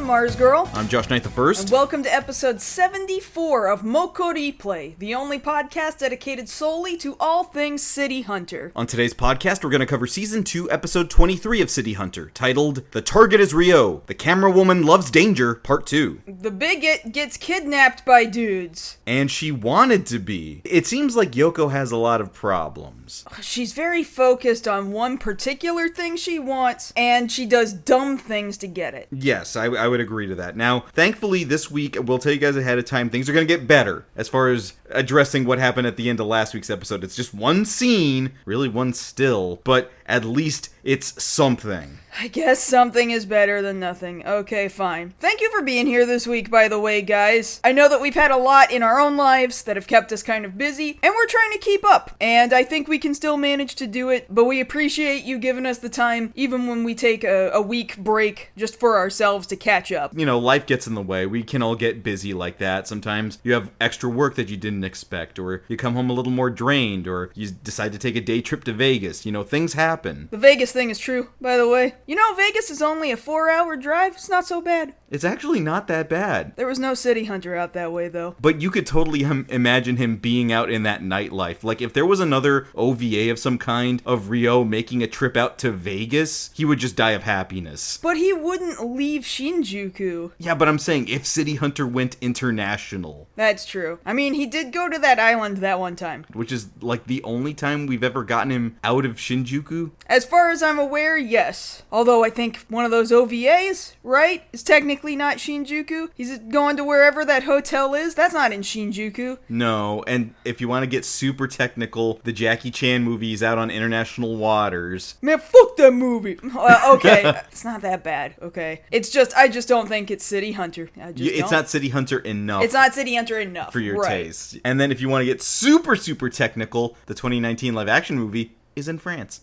MarzGurl. I'm JoshKnightTheFirst. And welcome to episode 74 of MokkoriPlay, the only podcast dedicated solely to all things City Hunter. On today's podcast, we're going to cover Season 2, Episode 23 of City Hunter, titled The Target is Rio, The Camera Woman Loves Danger, Part 2. The bigot gets kidnapped by dudes. And she wanted to be. It seems like Yoko has a lot of problems. She's very focused on one particular thing she wants, and she does dumb things to get it. Yes, I would agree to that. Now, thankfully, this week, we'll tell you guys ahead of time, things are going to get better as far as addressing what happened at the end of last week's episode. It's just one scene, really one still, but at least it's something. I guess something is better than nothing. Okay, fine. Thank you for being here this week, by the way, guys. I know that we've had a lot in our own lives that have kept us kind of busy, and we're trying to keep up. And I think we can still manage to do it, but we appreciate you giving us the time, even when we take a week break just for ourselves to catch up. You know, life gets in the way. We can all get busy like that. Sometimes you have extra work that you didn't expect, or you come home a little more drained, or you decide to take a day trip to Vegas. You know, things happen. The Vegas thing is true, by the way. You know, Vegas is only a 4-hour drive. It's not so bad. It's actually not that bad. There was no City Hunter out that way, though. But you could totally imagine him being out in that nightlife. Like, if there was another OVA of some kind of Rio making a trip out to Vegas, he would just die of happiness. But he wouldn't leave Shinjuku. Yeah, but I'm saying, if City Hunter went international. That's true. I mean, he did go to that island that one time. Which is, like, the only time we've ever gotten him out of Shinjuku? As far as I'm aware, yes. Although I think one of those OVAs, right, is technically not Shinjuku. He's going to wherever that hotel is. That's not in Shinjuku. No, and if you want to get super technical, the Jackie Chan movie is out on international waters. Man, fuck that movie. Okay, it's not that bad, okay? It's just, I just don't think it's City Hunter. It's not City Hunter enough. It's not City Hunter enough. For your taste. And then if you want to get super, super technical, the 2019 live-action movie is in France.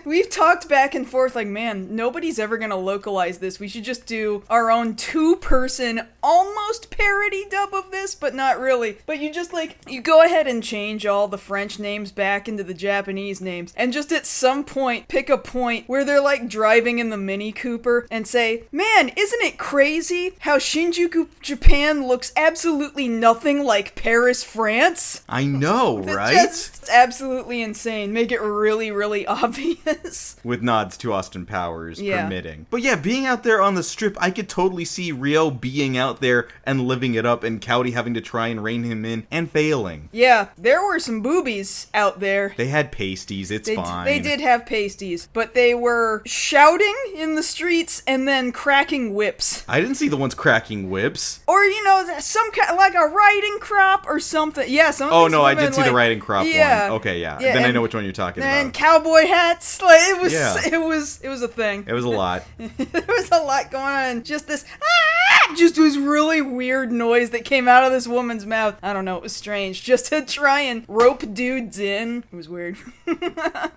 We've talked back and forth like, man, nobody's ever gonna localize this. We should just do our own 2-person almost parody dub of this, but not really. But you just you go ahead and change all the French names back into the Japanese names, and just at some point pick a point where they're like driving in the Mini Cooper and say, man, isn't it crazy how Shinjuku, Japan looks absolutely nothing like Paris, France? I know, right? Just absolutely insane. Make it really, really obvious. With nods to Austin Powers permitting. But yeah, being out there on the strip, I could totally see Rio being out there and living it up, and Cowdy having to try and rein him in and failing. Yeah, there were some boobies out there. They had pasties, it's fine. They did have pasties, but they were shouting in the streets and then cracking whips. I didn't see the ones cracking whips. Or, you know, some kind, like a riding crop or something. Yeah, some of Oh, these no, I women, did see the riding crop one. Okay, yeah. Then I know which one you're talking about. And cowboy hats. Like, it was a thing. It was a lot. There was a lot going on. Just this really weird noise that came out of this woman's mouth. I don't know, it was strange. Just to try and rope dudes in. It was weird.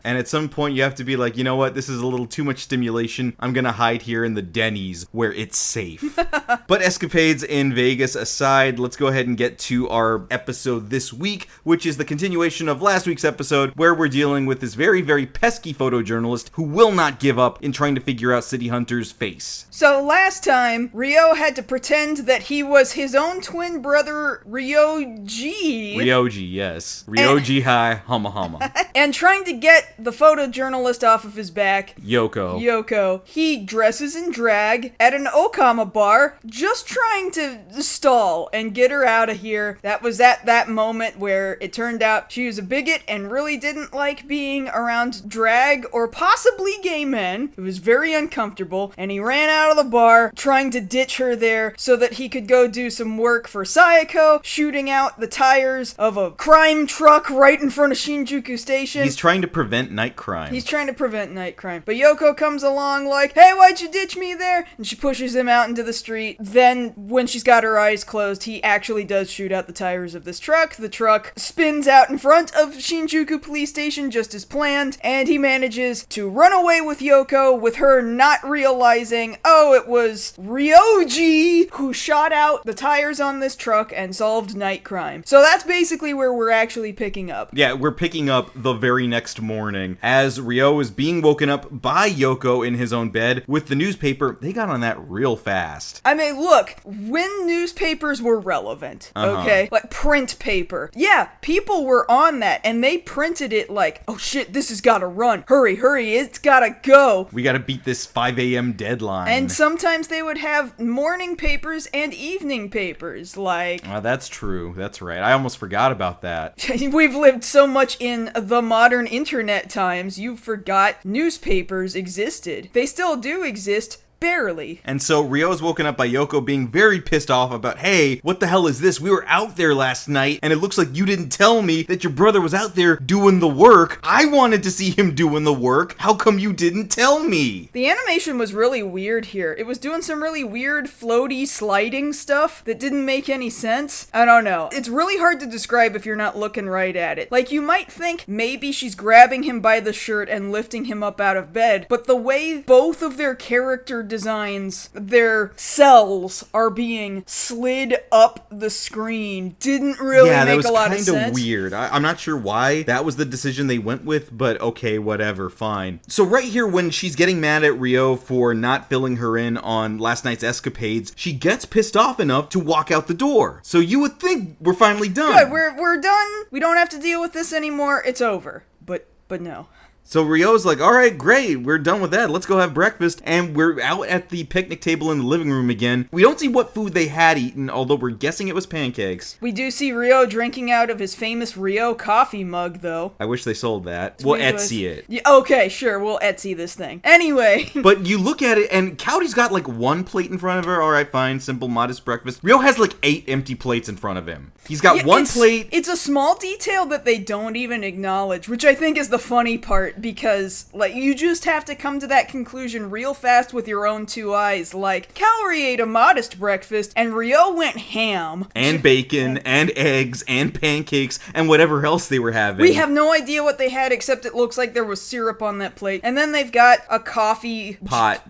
And at some point you have to be like, you know what, this is a little too much stimulation. I'm gonna hide here in the Denny's where it's safe. But escapades in Vegas aside, let's go ahead and get to our episode this week, which is the continuation of last week's episode, where we're dealing with this very, very pesky photojournalist who will not give up in trying to figure out City Hunter's face. So last time, Rio had to pretend that he was his own twin brother, Ryoji. Ryoji, yes. Ryoji Hai Hama Hama. And trying to get the photojournalist off of his back, Yoko, he dresses in drag at an Okama bar, just trying to stall and get her out of here. That was at that moment where it turned out she was a bigot and really didn't like being around drag or possibly gay men. It was very uncomfortable, and he ran out of the bar trying to ditch her there so that he could go do some work for Sayako, shooting out the tires of a crime truck right in front of Shinjuku Station. He's trying to prevent night crime. But Yoko comes along like, hey, why'd you ditch me there? And she pushes him out into the street. Then, when she's got her eyes closed, he actually does shoot out the tires of this truck. The truck spins out in front of Shinjuku Police Station just as planned, and he manages to run away with Yoko, with her not realizing, oh, it was Ryoji he who shot out the tires on this truck and solved night crime. So that's basically where we're actually picking up. Yeah, we're picking up the very next morning as Ryo is being woken up by Yoko in his own bed with the newspaper. They got on that real fast. I mean, look, when newspapers were relevant, okay? Like print paper. Yeah, people were on that and they printed it like, oh shit, this has gotta run. Hurry, it's gotta go. We gotta beat this 5 a.m. deadline. And sometimes they would have morning papers and evening papers, like... That's true. That's right. I almost forgot about that. We've lived so much in the modern internet times, you forgot newspapers existed. They still do exist. Barely. And so Ryo is woken up by Yoko being very pissed off about, hey, what the hell is this? We were out there last night, and it looks like you didn't tell me that your brother was out there doing the work. I wanted to see him doing the work. How come you didn't tell me? The animation was really weird here. It was doing some really weird, floaty, sliding stuff that didn't make any sense. I don't know. It's really hard to describe if you're not looking right at it. Like, you might think maybe she's grabbing him by the shirt and lifting him up out of bed, but the way both of their character designs, their cells are being slid up the screen didn't really make a lot of sense. Yeah, that was kind of weird. I'm not sure why that was the decision they went with, but okay, whatever, fine. So right here, when she's getting mad at Ryo for not filling her in on last night's escapades, she gets pissed off enough to walk out the door. So you would think we're finally done. Good, we're done. We don't have to deal with this anymore. It's over. But no. So Ryo's like, all right, great, we're done with that. Let's go have breakfast. And we're out at the picnic table in the living room again. We don't see what food they had eaten, although we're guessing it was pancakes. We do see Ryo drinking out of his famous Ryo coffee mug, though. I wish they sold that. We'll Etsy it. Yeah, okay, sure, we'll Etsy this thing. Anyway. But you look at it, and Cowdy's got like one plate in front of her. All right, fine, simple, modest breakfast. Ryo has like 8 empty plates in front of him. He's got one plate. It's a small detail that they don't even acknowledge, which I think is the funny part, because like, you just have to come to that conclusion real fast with your own 2 eyes. Like, Calorie ate a modest breakfast, and Ryo went ham. And bacon, and eggs, and pancakes, and whatever else they were having. We have no idea what they had, except it looks like there was syrup on that plate. And then they've got a coffee pot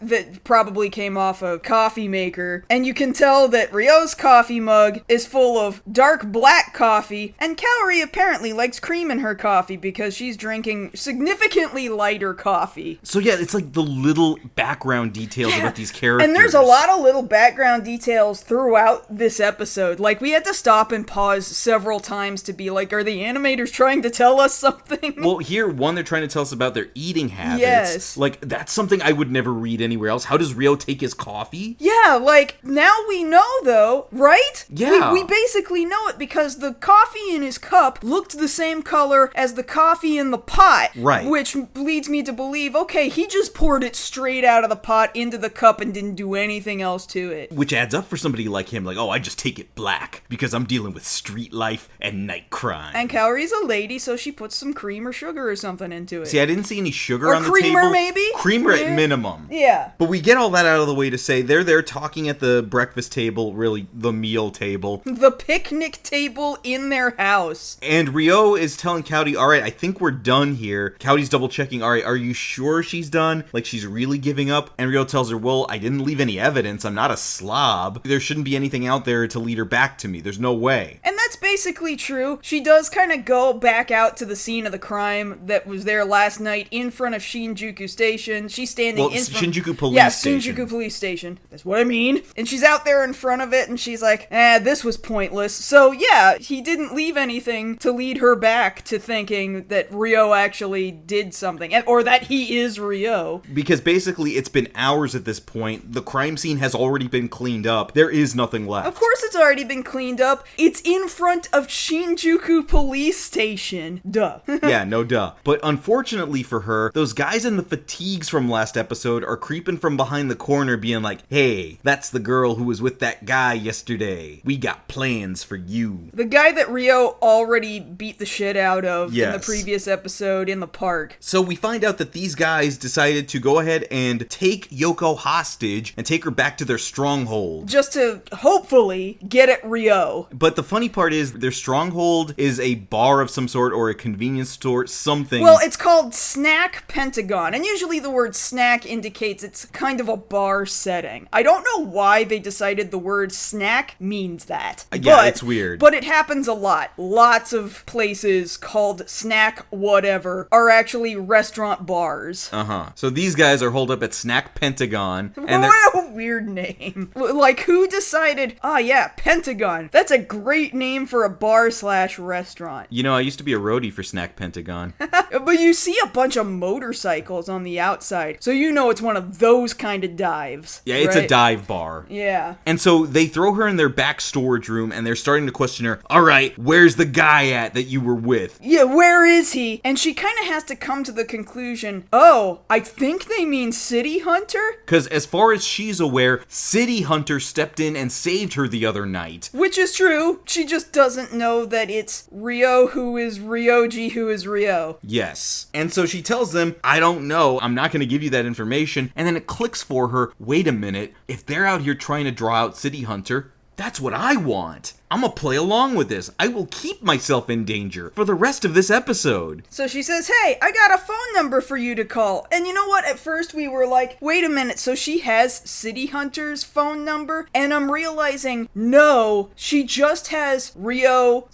that probably came off a coffee maker. And you can tell that Ryo's coffee mug is full of dark black coffee, and Calorie apparently likes cream in her coffee because she's drinking significantly lighter coffee. So yeah, it's like the little background details about these characters. And there's a lot of little background details throughout this episode. Like, we had to stop and pause several times to be like, are the animators trying to tell us something? Well, here, one, they're trying to tell us about their eating habits. Yes. Like, that's something I would never read anywhere else. How does Ryo take his coffee? Yeah, like, now we know, though, right? Yeah. We basically know it because the coffee in his cup looked the same color as the coffee in the pot. Right. Which leads me to believe, okay, he just poured it straight out of the pot into the cup and didn't do anything else to it. Which adds up for somebody like him, like, oh, I just take it black because I'm dealing with street life and night crime. And Calorie's a lady, so she puts some cream or sugar or something into it. See, I didn't see any sugar or on the table. Creamer, maybe? Creamer at minimum. Yeah. But we get all that out of the way to say they're there talking at the breakfast table, really the meal table. The picnic table in their house. And Ryo is telling Cowdy, all right, I think we're done here. Cowdy's double checking, all right, are you sure she's done? Like, she's really giving up? And Ryo tells her, well, I didn't leave any evidence. I'm not a slob. There shouldn't be anything out there to lead her back to me. There's no way. And that's basically true. She does kind of go back out to the scene of the crime that was there last night in front of Shinjuku Station. She's standing in front... Shinjuku Police Station. Yeah, Shinjuku Police Station. That's what I mean. And she's out there in front of it, and she's like, this was pointless. So yeah, he didn't leave anything to lead her back to thinking that Ryo actually did something, or that he is Ryo. Because basically, it's been hours at this point. The crime scene has already been cleaned up. There is nothing left. Of course it's already been cleaned up. It's in front of Shinjuku Police Station. Duh. Yeah, no duh. But unfortunately for her, those guys in the fatigues from last episode are creeping from behind the corner being like, hey, that's the girl who was with that guy yesterday. We got plans for you. The guy that Ryo already beat the shit out of in the Yes. previous episode in the park. So we find out that these guys decided to go ahead and take Yoko hostage and take her back to their stronghold. Just to hopefully get at Ryo. But the funny part is Their stronghold is a bar of some sort or a convenience store, something. Well, it's called Snack Pentagon, and usually the word snack indicates it's kind of a bar setting. I don't know why they decided the word snack means that. Yeah, it's weird. But it happens a lot. Lots of places called snack whatever are actually restaurant bars. So these guys are holed up at Snack Pentagon. And what a weird name. Like, who decided, yeah, Pentagon. That's a great name for a bar/restaurant. You know, I used to be a roadie for Snack Pentagon. But you see a bunch of motorcycles on the outside, so you know it's one of those kind of dives. Yeah, it's right? a dive bar. Yeah. And so they throw her in their back storage room, and they're starting to question her. All right, where's the guy at that you were with? Yeah, where is he? And she kind of has to come to the conclusion, oh, I think they mean City Hunter? Because as far as she's aware, City Hunter stepped in and saved her the other night. Which is true. She just doesn't know that it's Ryo who is Ryoji who is Ryo. Yes. And so she tells them, I don't know, I'm not going to give you that information. And then it clicks for her, wait a minute, if they're out here trying to draw out City Hunter, that's what I want. I'm gonna play along with this. I will keep myself in danger for the rest of this episode. So she says, hey, I got a phone number for you to call. And you know what? At first we were like, wait a minute, so she has City Hunter's phone number? And I'm realizing, no, she just has Ryo/Ryoji's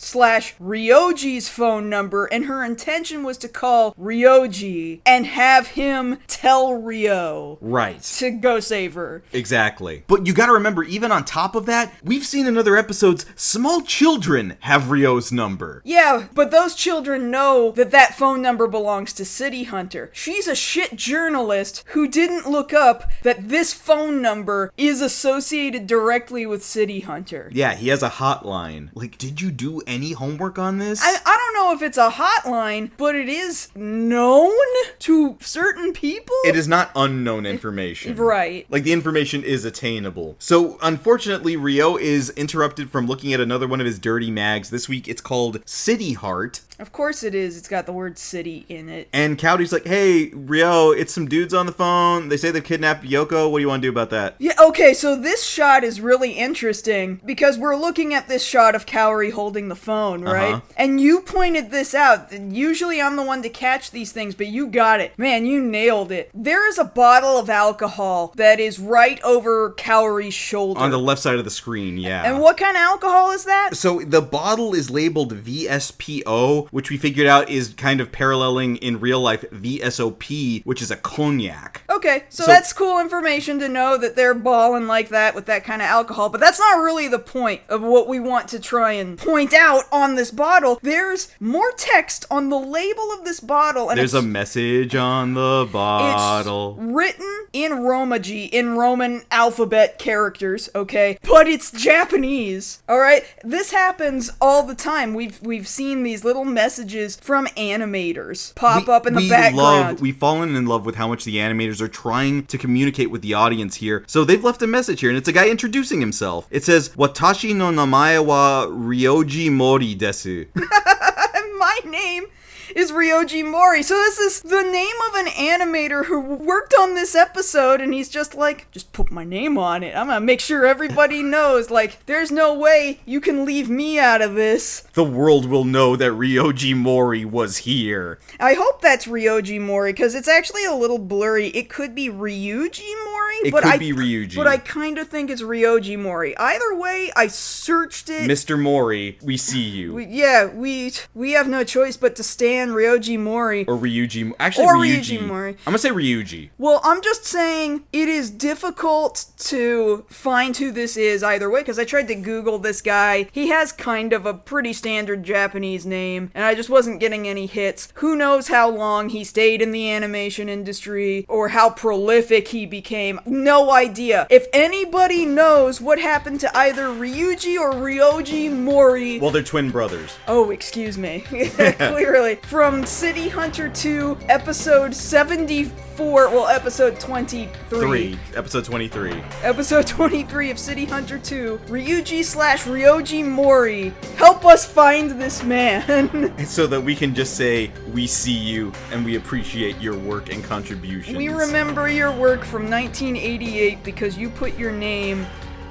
phone number, and her intention was to call Ryoji and have him tell Ryo. Right. To go save her. Exactly. But you gotta remember, even on top of that, we've seen in other episodes, small children have Ryo's number. Yeah, but those children know that that phone number belongs to City Hunter. She's a shit journalist who didn't look up that this phone number is associated directly with City Hunter. Yeah, he has a hotline. Like, did you do any homework on this? I don't know if it's a hotline, but it is known to certain people? It is not unknown information. Right. Like, the information is attainable. So, unfortunately, Ryo is interrupted from looking at another one of his dirty mags. This week, it's called City Heart. Of course it is. It's got the word city in it. And Cowdy's like, hey, Ryo, it's some dudes on the phone. They say they've kidnapped Yoko. What do you want to do about that? Yeah, okay, so this shot is really interesting because we're looking at this shot of Kaori holding the phone, right? And you pointed this out. Usually I'm the one to catch these things, but you got it. Man, you nailed it. There is a bottle of alcohol that is right over Kaori's shoulder. On the left side of the screen, yeah. And what kind of alcohol is that? So the bottle is labeled VSPO, which we figured out is kind of paralleling in real life VSOP, which is a cognac. Okay, so that's cool information to know that they're balling like that with that kind of alcohol, but that's not really the point of what we want to try and point out on this bottle. There's more text on the label of this bottle. And there's a message on the bottle. It's written in Romaji, in Roman alphabet characters, okay? But it's Japanese, all right? This happens all the time. We've seen these little messages from animators pop up in the background. We've fallen in love with how much the animators are trying to communicate with the audience here. So they've left a message here, and it's a guy introducing himself. It says, Watashi no namae wa Ryoji Mori desu. My name is Ryoji Mori. So this is the name of an animator who worked on this episode, and he's just like, just put my name on it. I'm gonna make sure everybody knows, like, there's no way you can leave me out of this. The world will know that Ryoji Mori was here. I hope that's Ryoji Mori, because it's actually a little blurry. It could be Ryuji Mori, It could be Ryuji. But I kind of think it's Ryoji Mori. Either way, I searched it. Mr. Mori, we see you. We have no choice but to stand Ryoji Mori. Or Ryuji. Actually, or Ryuji. Mori. I'm gonna say Ryuji. Well, I'm just saying it is difficult to find who this is either way, because I tried to Google this guy. He has kind of a pretty standard Japanese name, and I just wasn't getting any hits. Who knows how long he stayed in the animation industry, or how prolific he became. No idea. If anybody knows what happened to either Ryuji or Ryoji Mori... Well, they're twin brothers. Oh, excuse me. Clearly. From City Hunter 2, episode 74, well, episode 23. Episode 23. Episode 23 of City Hunter 2, Ryuji/Ryoji Mori. Help us find this man. So that we can just say, we see you, and we appreciate your work and contributions. We remember your work from 1988 because you put your name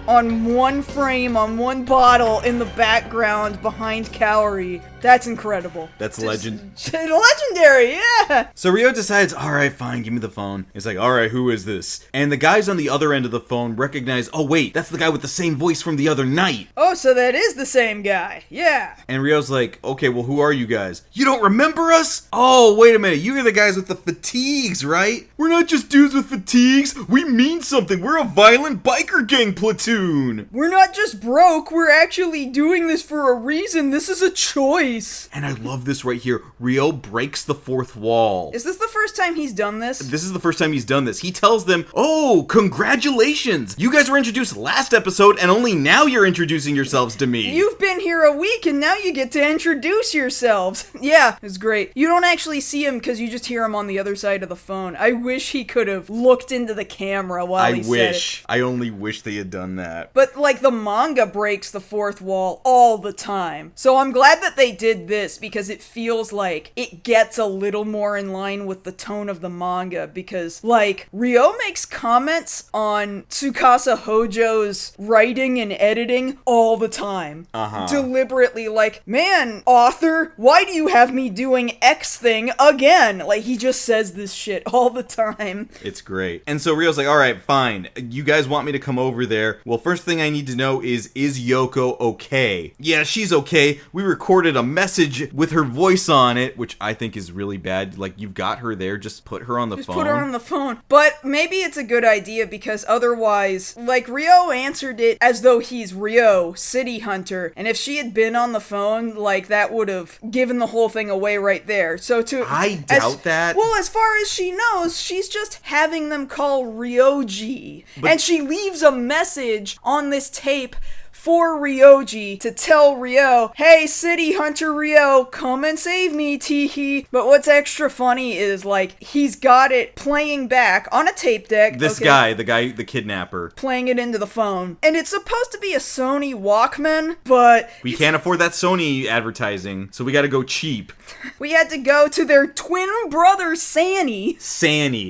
on one frame, on one bottle in the background behind Kaori. That's incredible. That's legend. Legendary, yeah! So Ryo decides, alright, fine, give me the phone. It's like, alright, who is this? And the guys on the other end of the phone recognize, oh wait, that's the guy with the same voice from the other night. Oh, so that is the same guy, yeah. And Ryo's like, okay, well, who are you guys? You don't remember us? Oh, wait a minute, you're the guys with the fatigues, right? We're not just dudes with fatigues, we mean something. We're a violent biker gang platoon. We're not just broke, we're actually doing this for a reason. This is a choice. And I love this right here. Ryo breaks the fourth wall. Is this the first time he's done this? This is the first time he's done this. He tells them, oh, congratulations. You guys were introduced last episode and only now you're introducing yourselves to me. You've been here a week and now you get to introduce yourselves. Yeah, it's great. You don't actually see him because you just hear him on the other side of the phone. I wish he could have looked into the camera while he said it. I only wish they had done that. But like the manga breaks the fourth wall all the time. So I'm glad that they did this because it feels like it gets a little more in line with the tone of the manga because like Ryo makes comments on Tsukasa Hojo's writing and editing all the time. Deliberately like, man, author, why do you have me doing X thing again? Like he just says this shit all the time. It's great. And so Ryo's like, alright, fine. You guys want me to come over there? Well, first thing I need to know is Yoko okay? Yeah, she's okay. We recorded a message with her voice on it, which I think is really bad. Like, you've got her there, just put her on the phone. Just put her on the phone. But maybe it's a good idea because otherwise, like, Ryo answered it as though he's Ryo, City Hunter, and if she had been on the phone, like, that would have given the whole thing away right there. So I doubt that. Well, as far as she knows, she's just having them call Ryoji. And she leaves a message on this tape for Ryoji to tell Ryo, hey, City Hunter Ryo, come and save me, teehee. But what's extra funny is, like, he's got it playing back on a tape deck. This guy, the kidnapper. Playing it into the phone. And it's supposed to be a Sony Walkman, but we can't afford that Sony advertising, so we gotta go cheap. We had to go to their twin brother, Sanny.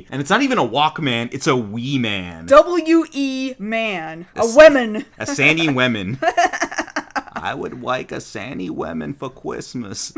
And it's not even a Walkman, it's a Wee Man. W-E man. A women. A Sanny women. I would like a Sanny women for Christmas.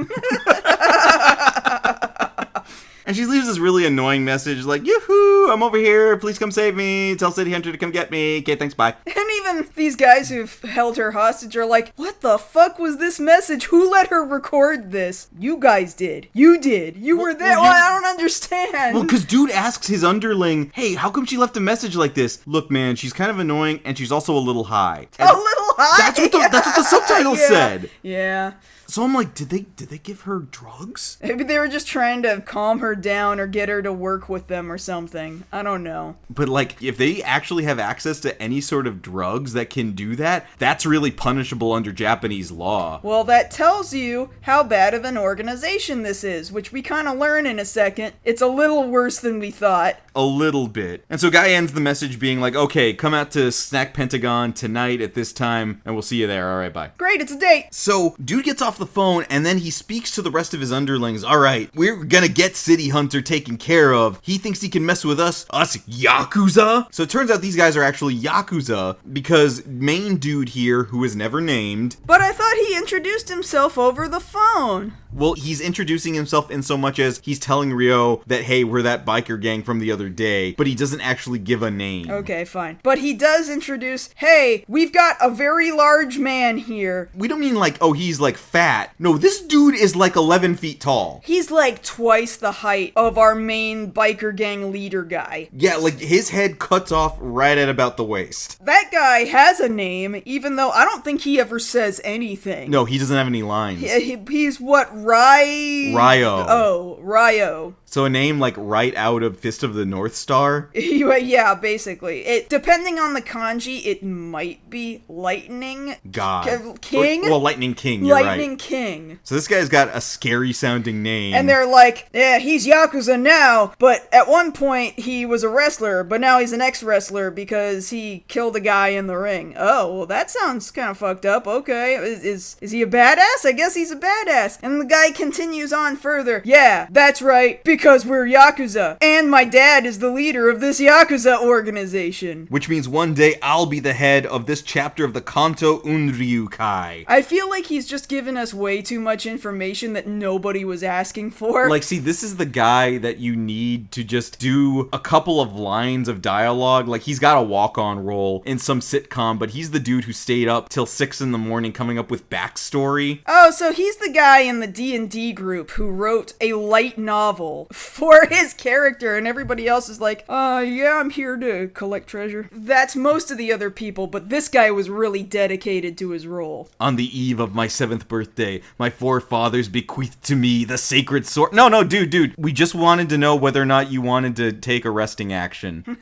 And she leaves this really annoying message like, yoo-hoo, I'm over here, please come save me, tell City Hunter to come get me, okay, thanks, bye. And even these guys who've held her hostage are like, what the fuck was this message? Who let her record this? You guys did. You did. You were there. Well, I don't understand. Well, because dude asks his underling, hey, how come she left a message like this? Look, man, she's kind of annoying, and she's also a little high. And a little high? That's what the subtitle said. Yeah. So I'm like, did they give her drugs? Maybe they were just trying to calm her down or get her to work with them or something. I don't know. But like, if they actually have access to any sort of drugs that can do that, that's really punishable under Japanese law. Well, that tells you how bad of an organization this is, which we kind of learn in a second. It's a little worse than we thought. A little bit. And so Guy ends the message being like, okay, come out to Snack Pentagon tonight at this time, and we'll see you there. All right, bye. Great, it's a date. So dude gets off the phone, and then he speaks to the rest of his underlings. All right, we're gonna get City Hunter taken care of. He thinks he can mess with us Yakuza? So it turns out these guys are actually Yakuza, because main dude here, who is never named. But I thought he introduced himself over the phone. Well, he's introducing himself in so much as he's telling Ryo that, hey, we're that biker gang from the other day, but he doesn't actually give a name. Okay, fine. But he does introduce, hey, we've got a very large man here. We don't mean like, oh, he's like fat. No, this dude is like 11 feet tall. He's like twice the height of our main biker gang leader guy. Yeah, like his head cuts off right at about the waist. That guy has a name, even though I don't think he ever says anything. No, he doesn't have any lines. He's what, Ryo. Oh, Ryo. So a name like right out of Fist of the North Star? Yeah, basically. Depending on the kanji, it might be Lightning God. King? Well, Lightning King, you're Lightning right. King. So this guy's got a scary sounding name. And they're like, yeah, he's Yakuza now, but at one point he was a wrestler, but now he's an ex-wrestler because he killed a guy in the ring. Oh, well, that sounds kind of fucked up. Okay, is he a badass? I guess he's a badass. And the guy continues on further. Yeah, That's right, because we're Yakuza, and my dad is the leader of this Yakuza organization. Which means one day I'll be the head of this chapter of the Kanto Unryukai. I feel like he's just given us way too much information that nobody was asking for. Like, see, this is the guy that you need to just do a couple of lines of dialogue. Like, he's got a walk-on role in some sitcom, but he's the dude who stayed up till 6 in the morning coming up with backstory. Oh, so he's the guy in the D&D group who wrote a light novel for his character, and everybody else is like, yeah, I'm here to collect treasure. That's most of the other people, but this guy was really dedicated to his role. On the eve of my 7th birthday, my forefathers bequeathed to me the sacred sword. No, dude, we just wanted to know whether or not you wanted to take arresting action.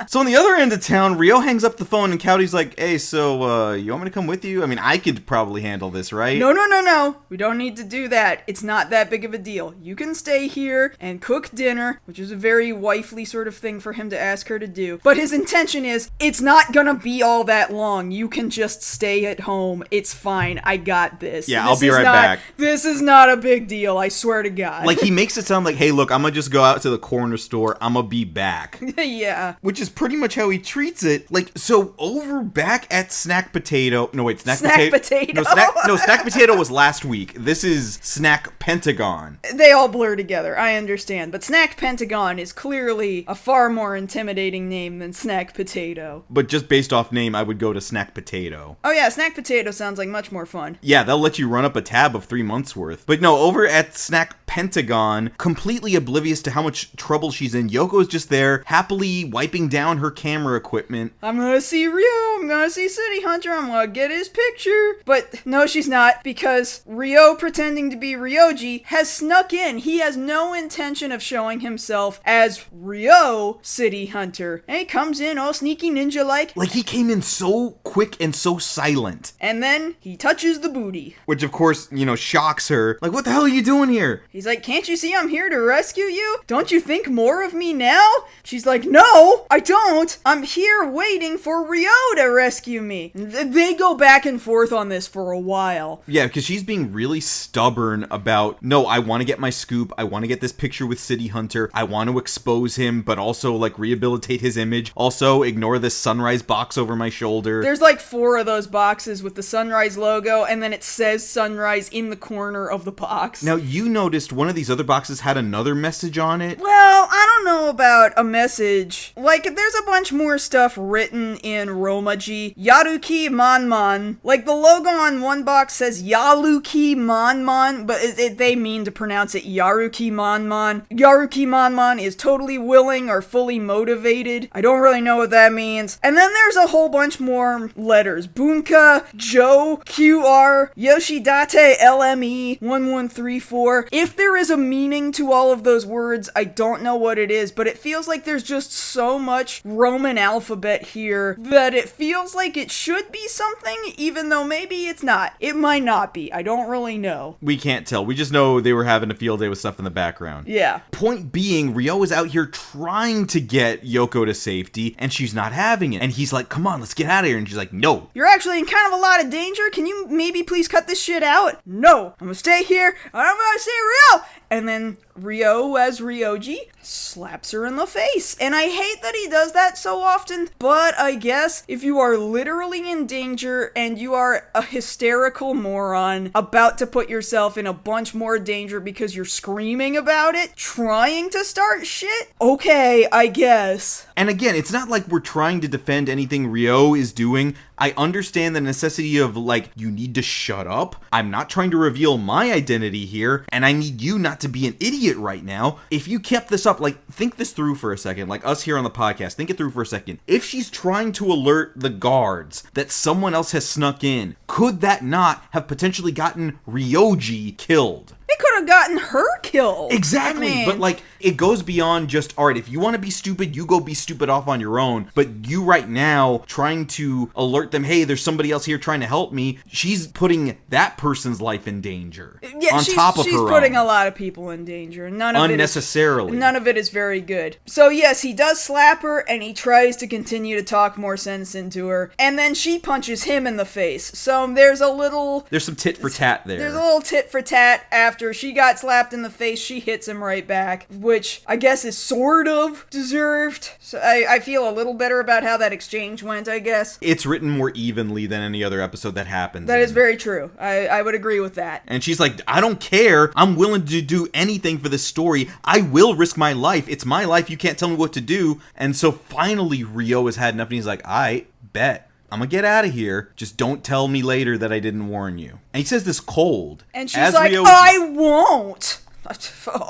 So on the other end of town, Ryo hangs up the phone and Cowdy's like, hey, so, you want me to come with you? I mean, I could probably handle this, right? No. We don't need to do that. It's not that big of a deal. You can stay here and cook dinner, which is a very wifely sort of thing for him to ask her to do. But his intention is, it's not gonna be all that long. You can just stay at home. It's fine. I got this. Yeah, I'll be right back. This is not a big deal, I swear to God. Like, he makes it sound like, hey, look, I'm gonna just go out to the corner store. I'm gonna be back. Yeah. Which is pretty much how he treats it. Like, so over back at Snack Potato. No, wait, Snack Potato. No, Snack Potato was last week. This is Snack Pentagon. They all blur together, I understand. But Snack Pentagon is clearly a far more intimidating name than Snack Potato. But just based off name, I would go to Snack Potato. Oh yeah, Snack Potato sounds like much more fun. Yeah, they'll let you run up a tab of 3 months worth. But no, over at Snack Pentagon, completely oblivious to how much trouble she's in, Yoko's just there, happily wiping down her camera equipment. I'm gonna see Ryo, I'm gonna see City Hunter, I'm gonna get his picture. But no, she's not, because Ryo, pretending to be Ryoji, has snuck in. He has no intention of showing himself as Ryo City Hunter. And he comes in all sneaky ninja-like. Like, he came in so quick and so silent. And then he touches the booty. Which, of course, shocks her. Like, what the hell are you doing here? He's like, can't you see I'm here to rescue you? Don't you think more of me now? She's like, no, I don't. I'm here waiting for Ryo to rescue me. They go back and forth on this for a while. Yeah, because she's being really stubborn about, no, I want to get my scoop. I want to get this picture with City Hunter. I want to expose him, but also, like, rehabilitate his image. Also, ignore this Sunrise box over my shoulder. There's like 4 of those boxes with the Sunrise logo, and then it says Sunrise in the corner of the box. Now, you noticed one of these other boxes had another message on it? Well, I don't know about a message. Like, there's a bunch more stuff written in Romaji. Yaruki Manman. Like, the logo on one box says Yaruki Manman, but they mean to pronounce it Yaruki Manman. Yaruki Manman is totally willing or fully motivated. I don't really know what that means. And then there's a whole bunch more letters. Bunka, Joe, QR, Yoshidate, LME, 1134. If there is a meaning to all of those words, I don't know what it is, but it feels like there's just so much Roman alphabet here that it feels like it should be something, even though maybe it's not. It might not be. I don't really know. We can't tell. We just know they were having a field day with stuff in the background. Yeah. Point being, Ryo is out here trying to get Yoko to safety, and she's not having it. And he's like, come on, let's get out of here. And she's like, no. You're actually in kind of a lot of danger. Can you maybe please cut this shit out? No. I'm gonna stay here, and I'm gonna say Ryo. And then Ryo, as Ryoji, slaps her in the face. And I hate that he does that so often, but I guess if you are literally in danger and you are a hysterical moron about to put yourself in a bunch more danger because you're screaming about it, trying to start shit, okay, I guess. And again, it's not like we're trying to defend anything Ryo is doing. I understand the necessity of, like, you need to shut up. I'm not trying to reveal my identity here, and I need you not to be an idiot right now. If you kept this up, like, think this through for a second, like us here on the podcast, think it through for a second. If she's trying to alert the guards that someone else has snuck in, could that not have potentially gotten Ryoji killed? It could have gotten her killed. Exactly, but like, it goes beyond just, all right, if you want to be stupid, you go be stupid off on your own. But you right now trying to alert them, hey, there's somebody else here trying to help me. She's putting that person's life in danger. Yeah, on top of her own. She's putting a lot of people in danger. Unnecessarily. None of it is very good. So yes, he does slap her, and he tries to continue to talk more sense into her. And then she punches him in the face. So there's some tit for tat there. There's a little tit for tat. After she got slapped in the face, she hits him right back, which I guess is sort of deserved. So I feel a little better about how that exchange went, I guess. It's written more evenly than any other episode that happens. That is very true. I would agree with that. And she's like, I don't care. I'm willing to do anything for this story. I will risk my life. It's my life. You can't tell me what to do. And so finally Rio has had enough, and he's like, I bet. I'm gonna get out of here. Just don't tell me later that I didn't warn you. And he says this cold. And she's like, I won't.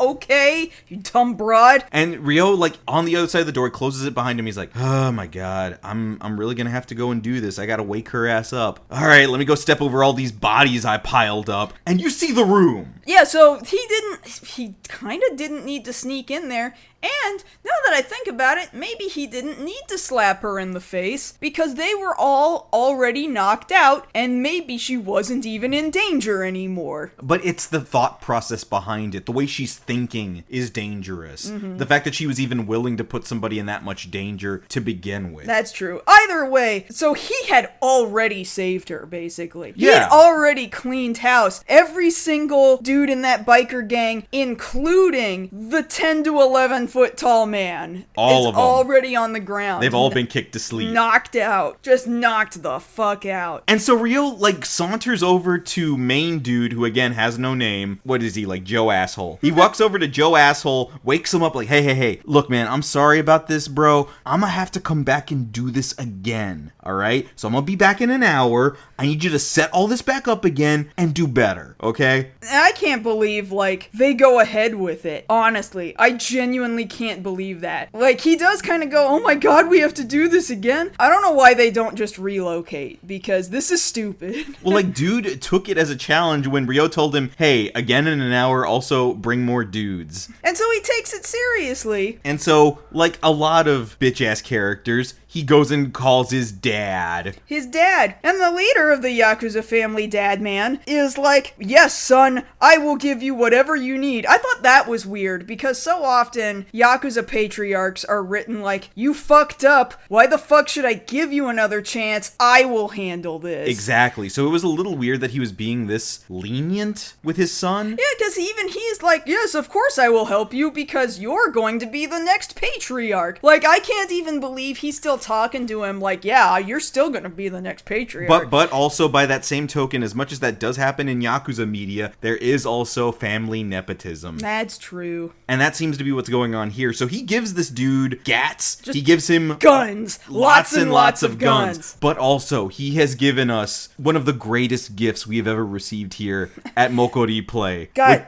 Okay, you dumb broad. And Rio, like, on the other side of the door, closes it behind him. He's like, oh my god, I'm really gonna have to go and do this. I gotta wake her ass up. All right, let me go step over all these bodies I piled up. And you see the room. Yeah, so he kind of didn't need to sneak in there. And now that I think about it, maybe he didn't need to slap her in the face because they were all already knocked out and maybe she wasn't even in danger anymore. But it's the thought process behind it. The way she's thinking is dangerous. Mm-hmm. The fact that she was even willing to put somebody in that much danger to begin with. That's true. Either way, so he had already saved her, basically. He Yeah. had already cleaned house. Every single dude in that biker gang, including the 10 to 11 foot tall man, all of them already on the ground. They've all been kicked to sleep. Knocked out. Just knocked the fuck out. And so Rio, like, saunters over to main dude, who again has no name. What is he, like, Joe Asshole? He walks over to Joe Asshole, wakes him up like, hey, look, man, I'm sorry about this, bro. I'm gonna have to come back and do this again, all right? So I'm gonna be back in an hour. I need you to set all this back up again and do better, okay? I can't believe, like, they go ahead with it. Honestly, I genuinely can't believe that. Like, he does kind of go, oh my god, we have to do this again? I don't know why they don't just relocate, because this is stupid. Well, like, dude took it as a challenge when Rio told him, hey, again in an hour, also bring more dudes. And so he takes it seriously. And so, like a lot of bitch-ass characters, he goes and calls his dad. His dad, and the leader of the Yakuza family, Dad Man, is like, yes, son, I will give you whatever you need. I thought that was weird, because so often, Yakuza patriarchs are written like, you fucked up, why the fuck should I give you another chance? I will handle this. Exactly. So it was a little weird that he was being this lenient with his son. Yeah, because even he's like, yes, of course I will help you, because you're going to be the next patriarch. Like, I can't even believe he's still talking to him like, yeah, you're still gonna be the next patriarch. But also by that same token, as much as that does happen in Yakuza media, there is also family nepotism. That's true. And that seems to be what's going on here. So he gives this dude gats. He gives him guns. Lots and lots of guns. But also, he has given us one of the greatest gifts we have ever received here at MokkoriPlay. God,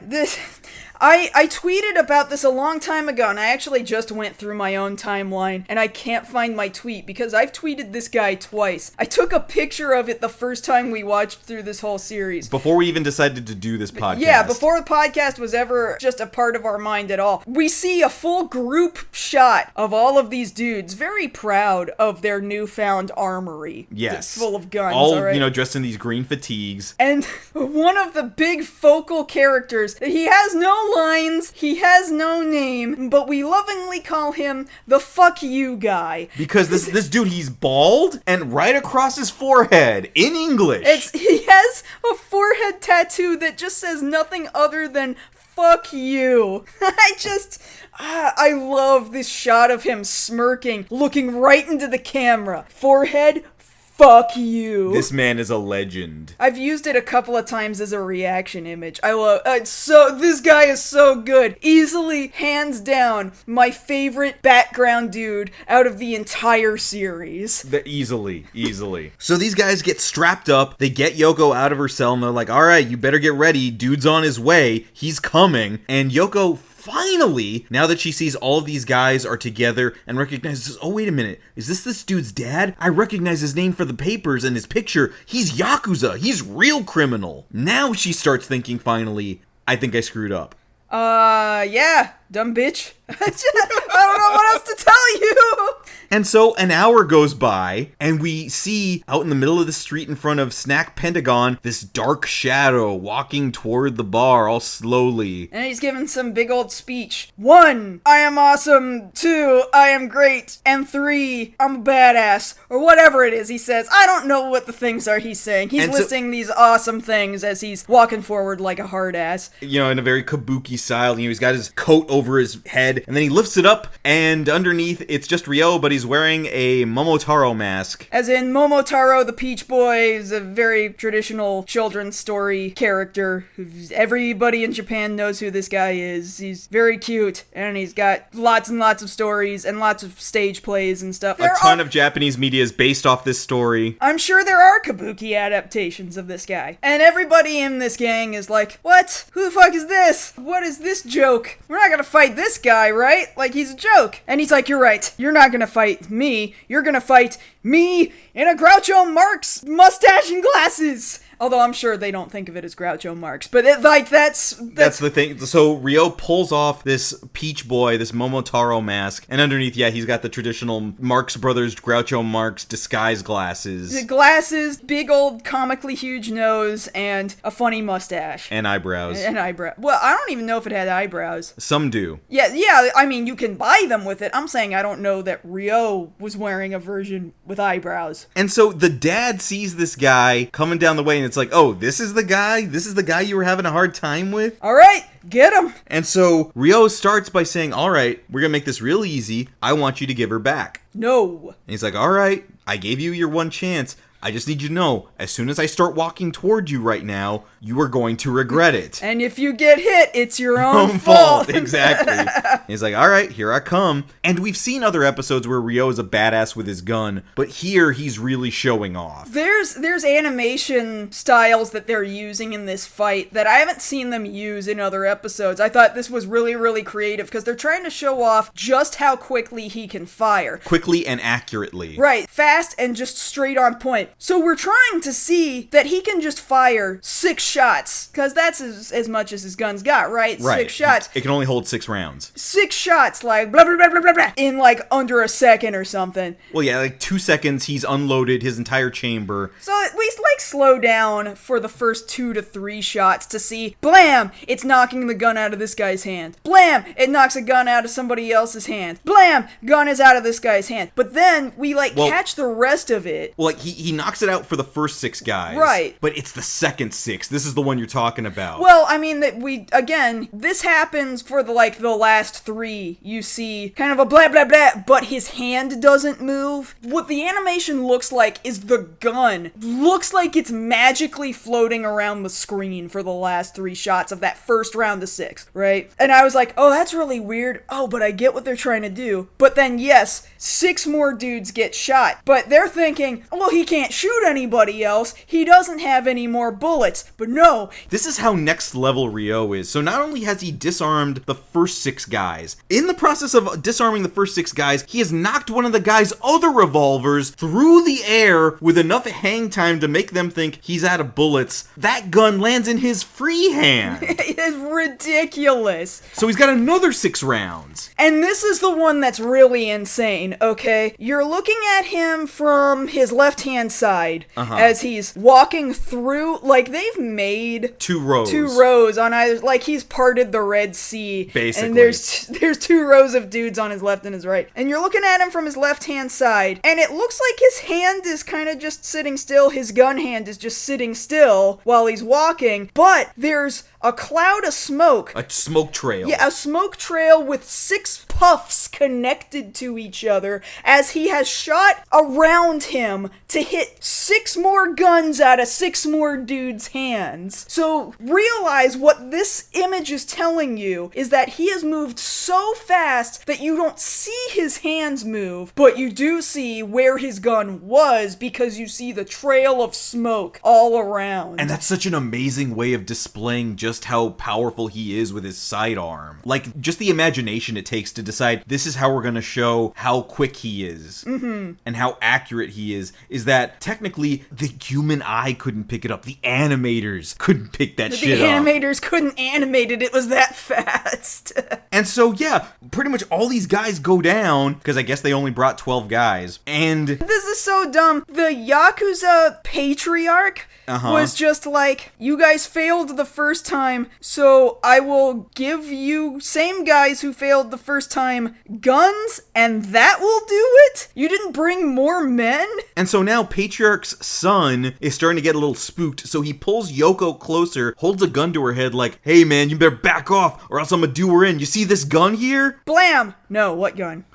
I tweeted about this a long time ago, and I actually just went through my own timeline, and I can't find my tweet, because I've tweeted this guy twice. I took a picture of it the first time we watched through this whole series. Before we even decided to do this podcast. Yeah, before the podcast was ever just a part of our mind at all. We see a full group shot of all of these dudes, very proud of their newfound armory. Yes. Full of guns, all right? dressed in these green fatigues. And one of the big focal characters, he has no lines, he has no name, but we lovingly call him the fuck you guy. Because this dude, he's bald, and right across his forehead, in English. He has a forehead tattoo that just says nothing other than fuck you. I love this shot of him smirking, looking right into the camera. Forehead, fuck you. This man is a legend. I've used it a couple of times as a reaction image. I love this guy is so good. Easily, hands down, my favorite background dude out of the entire series. Easily. So these guys get strapped up, they get Yoko out of her cell, and they're like, alright, you better get ready, dude's on his way, he's coming. And Yoko finally, now that she sees all of these guys are together and recognizes, oh, wait a minute, is this dude's dad? I recognize his name for the papers and his picture. He's Yakuza. He's real criminal. Now she starts thinking, finally, I think I screwed up. Yeah, dumb bitch. I don't know what else to tell you. And so an hour goes by, and we see out in the middle of the street in front of Snack Pentagon this dark shadow walking toward the bar all slowly. And he's giving some big old speech. 1, I am awesome. 2, I am great. And 3, I'm a badass. Or whatever it is he says. I don't know what the things are he's saying. He's listing these awesome things as he's walking forward like a hard ass. You know, in a very kabuki style. He's got his coat over his head, and then he lifts it up, and underneath it's just Ryo, but he's wearing a Momotaro mask. As in, Momotaro the Peach Boy is a very traditional children's story character. Everybody in Japan knows who this guy is. He's very cute, and he's got lots and lots of stories and lots of stage plays and stuff. A ton of Japanese media is based off this story. I'm sure there are kabuki adaptations of this guy. And everybody in this gang is like, what? Who the fuck is this? What is this joke? We're not gonna fight this guy, right? Like, he's a joke. And he's like, you're right. You're not gonna fight me. You're gonna fight me in a Groucho Marx mustache and glasses. Although I'm sure they don't think of it as Groucho Marx, but that's the thing. So Ryo pulls off this Peach Boy, this Momotaro mask, and underneath, he's got the traditional Marx Brothers Groucho Marx disguise glasses. The glasses, big old comically huge nose, and a funny mustache. And eyebrows. Well, I don't even know if it had eyebrows. Some do. Yeah, I mean, you can buy them with it. I'm saying I don't know that Ryo was wearing a version with eyebrows. And so the dad sees this guy coming down the way, and it's like, oh, this is the guy? This is the guy you were having a hard time with? All right, get him. And so Ryo starts by saying, all right, we're going to make this real easy. I want you to give her back. No. And he's like, all right, I gave you your one chance. I just need you to know, as soon as I start walking toward you right now, you are going to regret it. And if you get hit, it's your own fault. Exactly. He's like, all right, here I come. And we've seen other episodes where Ryo is a badass with his gun, but here he's really showing off. There's animation styles that they're using in this fight that I haven't seen them use in other episodes. I thought this was really, really creative because they're trying to show off just how quickly he can fire. Quickly and accurately. Right. Fast and just straight on point. So we're trying to see that he can just fire 6 shots, because that's as much as his gun's got, right? 6 shots. It can only hold 6 rounds. 6 shots, like, blah, blah, blah, blah, blah, blah, in, like, under a second or something. Well, yeah, like 2 seconds, he's unloaded his entire chamber. So at least, like, slow down for the first 2 to 3 shots to see, blam, it's knocking the gun out of this guy's hand. Blam, it knocks a gun out of somebody else's hand. Blam, gun is out of this guy's hand. But then we, catch the rest of it. Well, like, he knocks it out for the first 6 guys. Right. But it's the second 6. This is the one you're talking about. Well, I mean, this happens for the last 3. You see kind of a blah, blah, blah, but his hand doesn't move. What the animation looks like is the gun looks like it's magically floating around the screen for the last 3 shots of that first round of 6, right? And I was like, oh, that's really weird. Oh, but I get what they're trying to do. But then, yes, 6 more dudes get shot. But they're thinking, well, he can't shoot anybody else. He doesn't have any more bullets. But no. This is how next level Ryo is. So not only has he disarmed the first 6 guys, in the process of disarming the first 6 guys, he has knocked one of the guy's other revolvers through the air with enough hang time to make them think he's out of bullets. That gun lands in his free hand. It is ridiculous. So he's got another 6 rounds. And this is the one that's really insane, okay? You're looking at him from his left-hand side as he's walking through, like, they've made 2 rows. 2 rows on either, like he's parted the Red Sea. Basically. And there's 2 rows of dudes on his left and his right. And you're looking at him from his left-hand side, and it looks like his hand is kind of just sitting still. His gun hand is just sitting still while he's walking, but there's a cloud of smoke. A smoke trail. Yeah, a smoke trail with 6 puffs connected to each other as he has shot around him to hit 6 more guns out of 6 more dudes' hands. So realize what this image is telling you is that he has moved so fast that you don't see his hands move, but you do see where his gun was because you see the trail of smoke all around. And that's such an amazing way of displaying just just how powerful he is with his sidearm. Like, just the imagination it takes to decide this is how we're gonna show how quick he is and how accurate he is that technically the human eye couldn't pick it up. The animators couldn't pick that shit up. The animators couldn't animate it. It was that fast. And so, yeah, pretty much all these guys go down, because I guess they only brought 12 guys, and... This is so dumb. The Yakuza patriarch was just like, you guys failed the first time, so I will give you same guys who failed the first time guns, and that will do it? You didn't bring more men? And so now Patriarch's son is starting to get a little spooked, so he pulls Yoko closer, holds a gun to her head like, hey man, you better back off or else I'm gonna do her in. You see this gun here? Blam! No, what gun?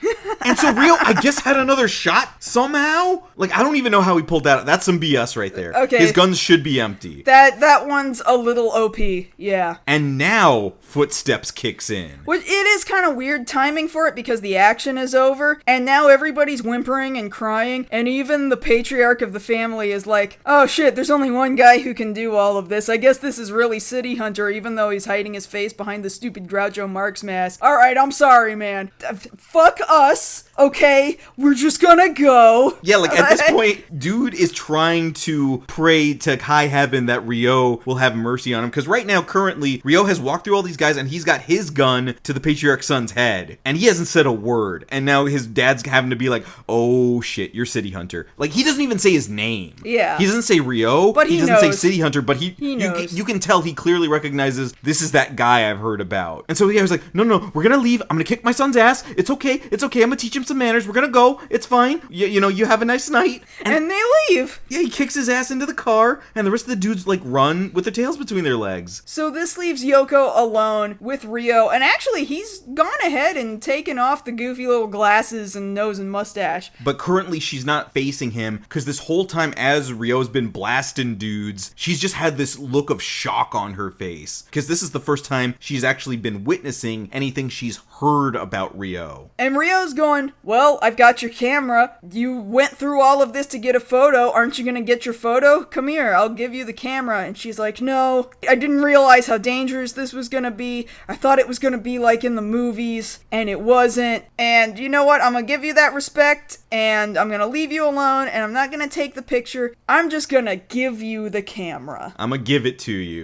And so Rio, I guess, had another shot somehow? Like, I don't even know how he pulled that out. That's some BS right there. Okay. His guns should be empty. That one's a little OP, yeah. And now Footsteps kicks in. Which, it is kind of weird timing for it because the action is over, and now everybody's whimpering and crying, and even the patriarch of the family is like, oh shit, there's only one guy who can do all of this. I guess this is really City Hunter, even though he's hiding his face behind the stupid Groucho Marx mask. Alright, I'm sorry, man. Fuck us, okay? We're just gonna go. Yeah, like, at this point, dude is trying to pray to high heaven that Rio will have mercy on him, because right now, currently, Rio has walked through all these guys, and he's got his gun to the patriarch's son's head, and he hasn't said a word, and now his dad's having to be like, oh shit, you're City Hunter. Like, he doesn't even say his name. Yeah. He doesn't say Rio, but he doesn't say City Hunter, but he knows. You can tell he clearly recognizes this is that guy I've heard about. And so he was like, no, we're gonna leave, I'm gonna kick my son's ass, it's okay, I'm gonna teach him some manners, we're gonna go, it's fine, you know, you have a nice night. And they leave. Yeah, he kicks his ass into the car, and the rest of the dudes, like, run with their tails between their legs. So this leaves Yoko alone with Rio, and actually he's gone ahead and taken off the goofy little glasses and nose and mustache. But currently she's not facing him, because this whole time as Rio's been blasting dudes, she's just had this look of shock on her face, because this is the first time she's actually been witnessing anything she's heard about Rio. And Rio's going, well, I've got your camera. You went through all of this to get a photo. Aren't you gonna get your photo? Come here, I'll give you the camera. And she's like, no, I didn't realize how dangerous this was gonna be. I thought it was gonna be like in the movies, and it wasn't. And you know what? I'm gonna give you that respect, and I'm gonna leave you alone, and I'm not gonna take the picture. I'm just gonna give you the camera. I'm gonna give it to you.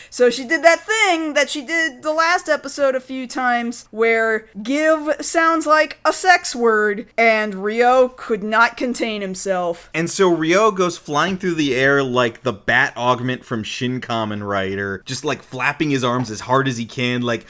So she did that thing that she did the last episode a few times, where give sounds like a sex word, and Rio could not contain himself. And so Rio goes flying through the air like the bat augment from Shin Kamen Rider, just like flapping his arms as hard as he can, like,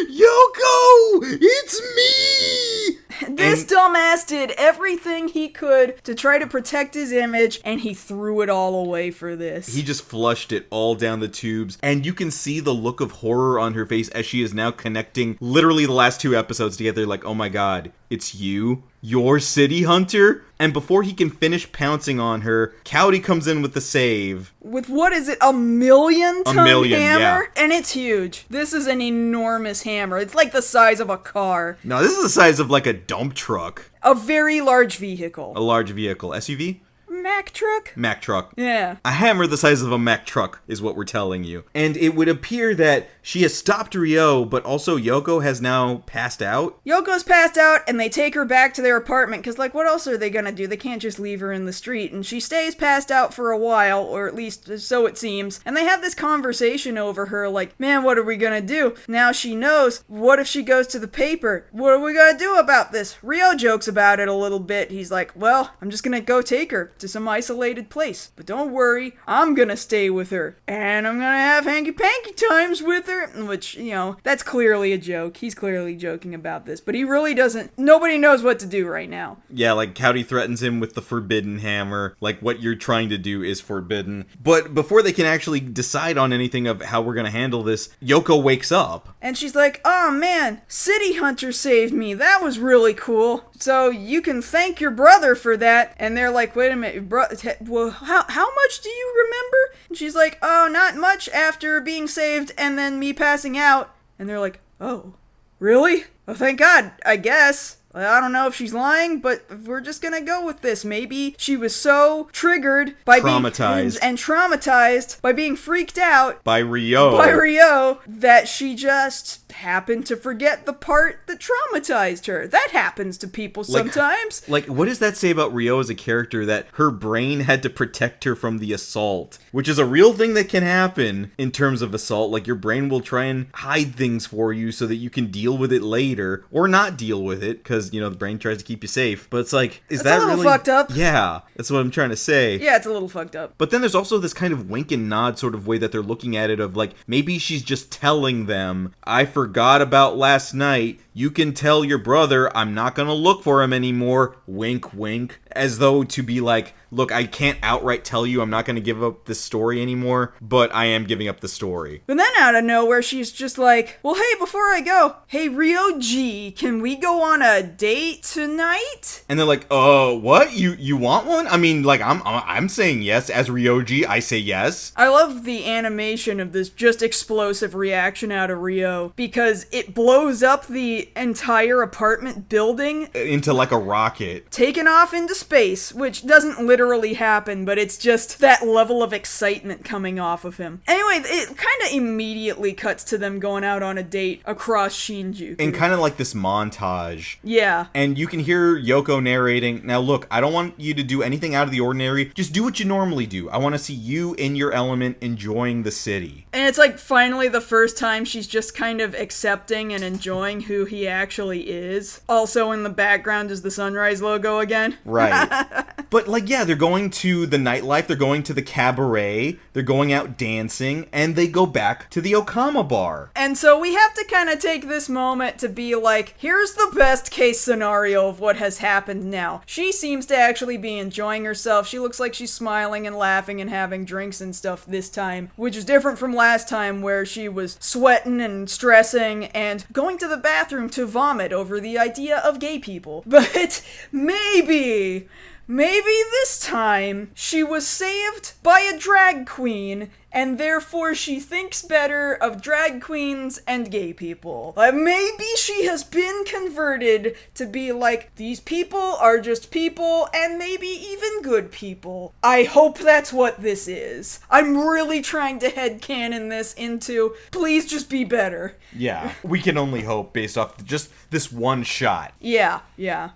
Yoko, it's me! This dumbass did everything he could to try to protect his image, and he threw it all away for this. He just flushed it all down the tubes, and you can see the look of horror on her face as she is now connecting literally the last two episodes together, like, oh my god, it's you? You're City Hunter? And before he can finish pouncing on her, Cowdy comes in with the save. With, what is it, a million-ton hammer? Yeah. And it's huge. This is an enormous hammer. It's like the size of a car. No, this is the size of like a dump truck. A very large vehicle. A large vehicle. SUV? Mack truck? Mack truck. Yeah. A hammer the size of a Mack truck is what we're telling you. And it would appear that she has stopped Rio, but also Yoko has now passed out. Yoko's passed out, and they take her back to their apartment, because, like, what else are they gonna do? They can't just leave her in the street. And she stays passed out for a while, or at least so it seems. And they have this conversation over her, like, man, what are we gonna do? Now she knows, what if she goes to the paper? What are we gonna do about this? Rio jokes about it a little bit. He's like, well, I'm just gonna go take her to some isolated place. But don't worry, I'm gonna stay with her. And I'm gonna have hanky-panky times with her. Which, you know, that's clearly a joke. He's clearly joking about this. But he really doesn't. Nobody knows what to do right now. Yeah, like, Cowdy threatens him with the forbidden hammer. Like, what you're trying to do is forbidden. But before they can actually decide on anything of how we're gonna handle this, Yoko wakes up. And she's like, oh man, City Hunter saved me. That was really cool. So you can thank your brother for that. And they're like, wait a minute, well, how much do you remember? And she's like, oh, not much after being saved and then me passing out. And they're like, oh, really? Oh, thank God, I guess. I don't know if she's lying, but we're just gonna go with this. Maybe she was so triggered by traumatized and traumatized by being freaked out by Rio that she just happened to forget the part that traumatized her. That happens to people sometimes. Like, what does that say about Rio as a character, that her brain had to protect her from the assault? Which is a real thing that can happen in terms of assault. Like, your brain will try and hide things for you so that you can deal with it later, or not deal with it, because, the brain tries to keep you safe. But it's like, is that really... It's a little fucked up. Yeah, that's what I'm trying to say. Yeah, it's a little fucked up. But then there's also this kind of wink and nod sort of way that they're looking at it of, like, maybe she's just telling them, I forgot about last night. You can tell your brother I'm not gonna look for him anymore. Wink, wink. As though to be like, look, I can't outright tell you I'm not gonna give up this story anymore, but I am giving up the story. But then out of nowhere, she's just like, well, hey, before I go, hey, Rio G, can we go on a date tonight? And they're like, what? You want one? I mean, like, I'm saying yes. As Rio G, I say yes. I love the animation of this just explosive reaction out of Rio, because it blows up the entire apartment building into like a rocket, taken off into space, which doesn't literally happen, but it's just that level of excitement coming off of him. Anyway, it kind of immediately cuts to them going out on a date across Shinjuku. And kind of like this montage. Yeah. And you can hear Yoko narrating, now look, I don't want you to do anything out of the ordinary. Just do what you normally do. I want to see you in your element, enjoying the city. And it's like finally the first time she's just kind of accepting and enjoying who he actually is. Also in the background is the Sunrise logo again. Right. But like, yeah, they're going to the nightlife, they're going to the cabaret, they're going out dancing, and they go back to the Okama bar. And so we have to kind of take this moment to be like, here's the best case scenario of what has happened now. She seems to actually be enjoying herself. She looks like she's smiling and laughing and having drinks and stuff this time, which is different from last time where she was sweating and stressing and going to the bathroom to vomit over the idea of gay people. But maybe this time she was saved by a drag queen, and therefore she thinks better of drag queens and gay people. Maybe she has been converted to be like, these people are just people, and maybe even good people. I hope that's what this is. I'm really trying to headcanon this into, please just be better. Yeah, we can only hope based off just this one shot. Yeah.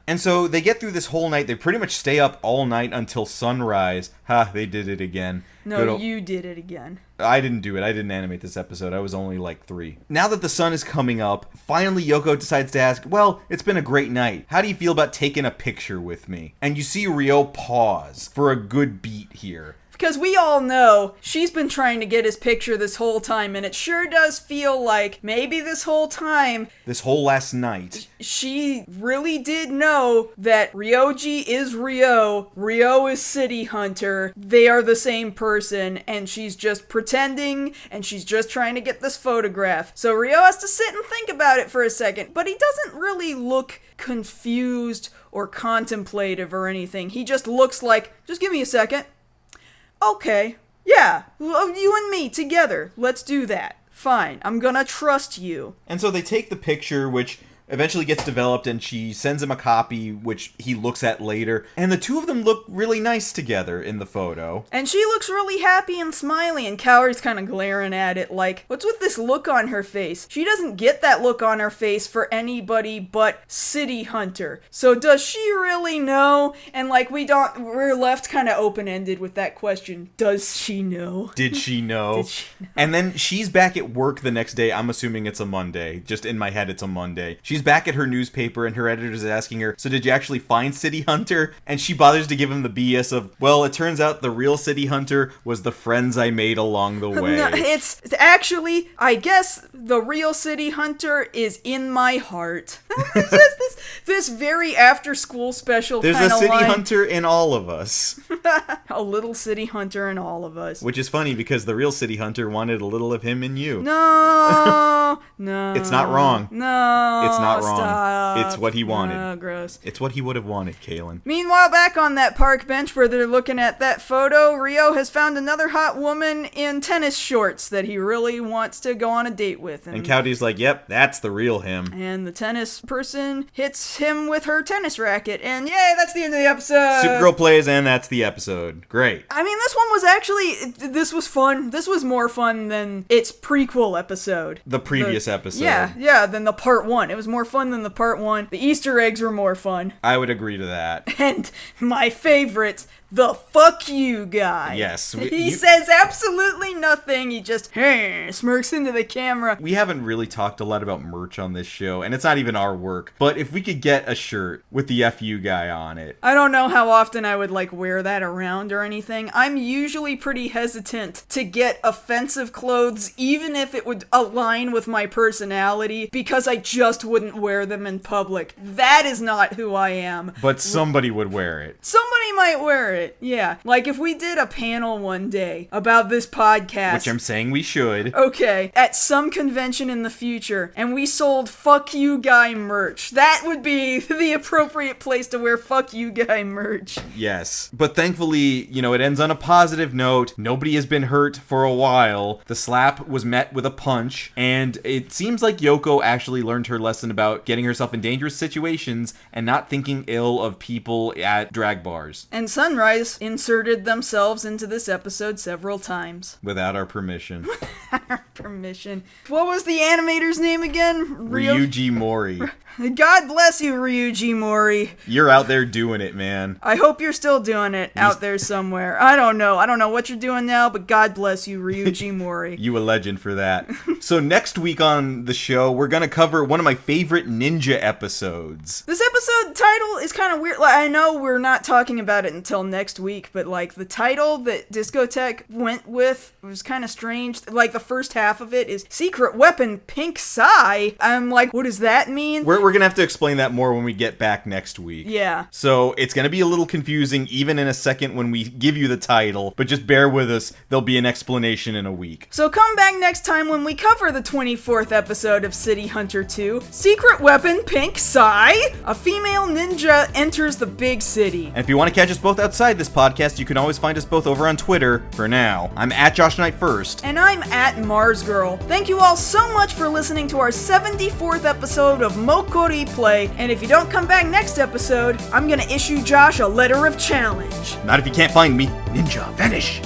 And so they get through this whole night. They pretty much stay up all night until sunrise. Ha, they did it again. No, you did it again. I didn't do it. I didn't animate this episode. I was only like 3. Now that the sun is coming up, finally Yoko decides to ask, well, it's been a great night. How do you feel about taking a picture with me? And you see Rio pause for a good beat here. Because we all know she's been trying to get his picture this whole time, and it sure does feel like maybe this whole time, this whole last night, she really did know that Ryoji is Rio is City Hunter, they are the same person, and she's just pretending, and she's just trying to get this photograph. So Rio has to sit and think about it for a second, but he doesn't really look confused or contemplative or anything. He just looks like, just give me a second. Okay, yeah, you and me together, let's do that. Fine, I'm gonna trust you. And so they take the picture, which eventually gets developed, and she sends him a copy, which he looks at later. And the two of them look really nice together in the photo. And she looks really happy and smiley, and Kaori's kind of glaring at it like, what's with this look on her face? She doesn't get that look on her face for anybody but City Hunter. So does she really know? And like, we're left kind of open-ended with that question. Does she know? Did she know? Did she know? And then she's back at work the next day. I'm assuming it's a Monday. Just in my head, it's a Monday. She's back at her newspaper, and her editor is asking her, so did you actually find City Hunter? And she bothers to give him the BS of, well, it turns out the real City Hunter was the friends I made along the way. No, it's actually, I guess the real City Hunter is in my heart. It's just this very after-school special kind of line. There's a City Hunter in all of us. A little City Hunter in all of us. Which is funny, because the real City Hunter wanted a little of him in you. No! No. It's not wrong. No. It's not wrong. Stop. It's what he wanted. Oh, gross. It's what he would have wanted, Kaylin. Meanwhile, back on that park bench where they're looking at that photo, Rio has found another hot woman in tennis shorts that he really wants to go on a date with. And Cowdy's like, yep, that's the real him. And the tennis person hits him with her tennis racket. And yay, that's the end of the episode. Supergirl plays, and that's the episode. Great. I mean, this one was actually, this was fun. This was more fun than its prequel episode. The previous episode. Yeah, than the part 1. It was more fun than the part 1. The Easter eggs were more fun. I would agree to that. And my favorite, the fuck you guy. Yes. He says absolutely nothing. He just smirks into the camera. We haven't really talked a lot about merch on this show, and it's not even our work. But if we could get a shirt with the FU guy on it. I don't know how often I would wear that around or anything. I'm usually pretty hesitant to get offensive clothes, even if it would align with my personality, because I just wouldn't wear them in public. That is not who I am. But somebody would wear it. Somebody might wear it, yeah. If we did a panel one day about this podcast. Which I'm saying we should. Okay, at some convention in the future, and we sold fuck you guy merch. That would be the appropriate place to wear fuck you guy merch. Yes. But thankfully, it ends on a positive note. Nobody has been hurt for a while. The slap was met with a punch, and it seems like Yoko actually learned her lesson about getting herself in dangerous situations and not thinking ill of people at drag bars. And Sunrise inserted themselves into this episode several times. Without our permission. Permission. What was the animator's name again? Ryuji Mori. God bless you, Ryuji Mori. You're out there doing it, man. I hope you're still doing it out there somewhere. I don't know what you're doing now, but God bless you, Ryuji Mori. You a legend for that. So next week on the show, we're going to cover one of my favorite ninja episodes. This episode title is kind of weird. I know we're not talking about it until next week, but the title that Discotheque went with was kind of strange. The first half of it is Secret Weapon Pink Sai. I'm like, what does that mean? We're going to have to explain that more when we get back next week. Yeah. So it's going to be a little confusing even in a second when we give you the title, but just bear with us. There'll be an explanation in a week. So come back next time when we cover the 24th episode of City Hunter 2, Secret Weapon Pink Sai. A female ninja enters the big city. And if you want to catch us both outside this podcast, you can always find us both over on Twitter. For now, I'm at JoshKnightFirst. And I'm at MarzGurl. Thank you all so much for listening to our 74th episode of MokkoriPlay. And if you don't come back next episode, I'm gonna issue Josh a letter of challenge. Not if you can't find me. Ninja, vanish!